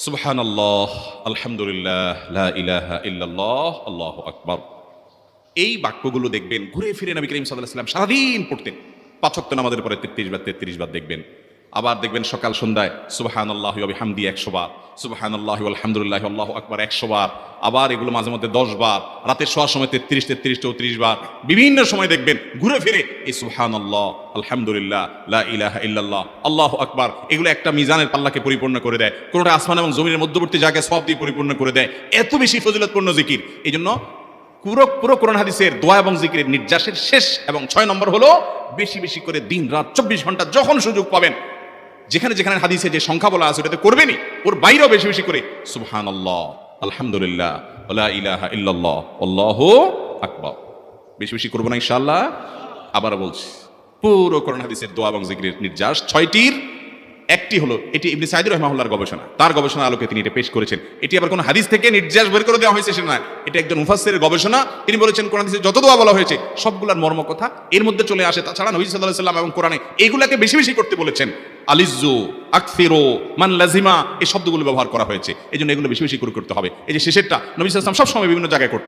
সুবহানাল্লাহ, আলহামদুলিল্লাহ, লা ইলাহা ইল্লাল্লাহ, আল্লাহু আকবার। এই বাক্যগুলো দেখবেন ঘুরে ফিরে নবী করিম সাল্লাল্লাহু আলাইহি ওয়াসাল্লাম সারাদিন পড়তেন। ৫ ওয়াক্ত নামাজের পরে 33 বার দেখবেন। আবার দেখবেন সকাল সন্ধ্যায় সুবহানাল্লাহি ওয়া বিহামদি 100 বার, সুবহানাল্লাহি ওয়া আলহামদুলিল্লাহি আল্লাহু আকবার 100 বার। আবার এগুলো মাঝে মধ্যে 10 বার, রাতের শোয়ার সময় 33, 34 বার। বিভিন্ন সময় দেখবেন ঘুরে ফিরে এই সুবহানাল্লাহ, আলহামদুলিল্লাহ, লা ইলাহা ইল্লাল্লাহ, আল্লাহু আকবার এগুলো একটা মিজানের পাল্লাকে পরিপূর্ণ করে দেয়। কোনটা আসমান এবং জমিনের মধ্যবর্তী জায়গায় সওয়াব দিয়ে পরিপূর্ণ করে দেয়। এত বেশি ফজিলতপূর্ণ জিকির। এইজন্য পুরো কোরআন হাদিসের দোয়া এবং জিকিরের নির্যাসের শেষ এবং 6 নম্বর হলো বেশি বেশি করে দিন রাত 24 ঘন্টা যখন সুযোগ পাবেন, যেখানে যেখানে হাদিসে যে সংখ্যা বলা আছে ওটাতে করবেনই, ওর বাইরেও বেশি বেশি করে সুবহানাল্লাহ, আলহামদুলিল্লাহ, লা ইলাহা ইল্লাল্লাহ, আল্লাহু আকবার বেশি বেশি করবো না ইনশাআল্লাহ। আবার বলছি, পুরো কোরআন হাদিসের দোয়া এবং জিকিরের নির্যাস 6টির একটি হলো, এটি ইবনে সাঈদী রাহিমাহুল্লাহর গবেষণা, তার গবেষণার আলোকে তিনি এটা পেশ করেছেন। এটি আবার কোন হাদিস থেকে নির্যাস বের করে দেওয়া হয়েছে সেটা নয়, এটা একজন মুফাসসিরের গবেষণা। তিনি বলেছেন কোরআন হাদিসে যত দোয়া বলা হয়েছে সবগুলোর মর্ম কথা এর মধ্যে চলে আসে। তাছাড়া নবী সাল্লাল্লাহু আলাইহি ওয়াসাল্লাম এবং কোরআনে এইগুলাকে বেশি বেশি করতে বলেছেন। আলিজ্জু, আকসিরু, মান লাজিমা এই শব্দগুলো ব্যবহার করা হয়েছে। এই জন্য এগুলো বেশি বেশি করে করতে হবে। এই যে শেষেরটা নবী সাল্লাল্লাহু আলাইহি ওয়াসাল্লাম সবসময় বিভিন্ন জায়গায় করতেন।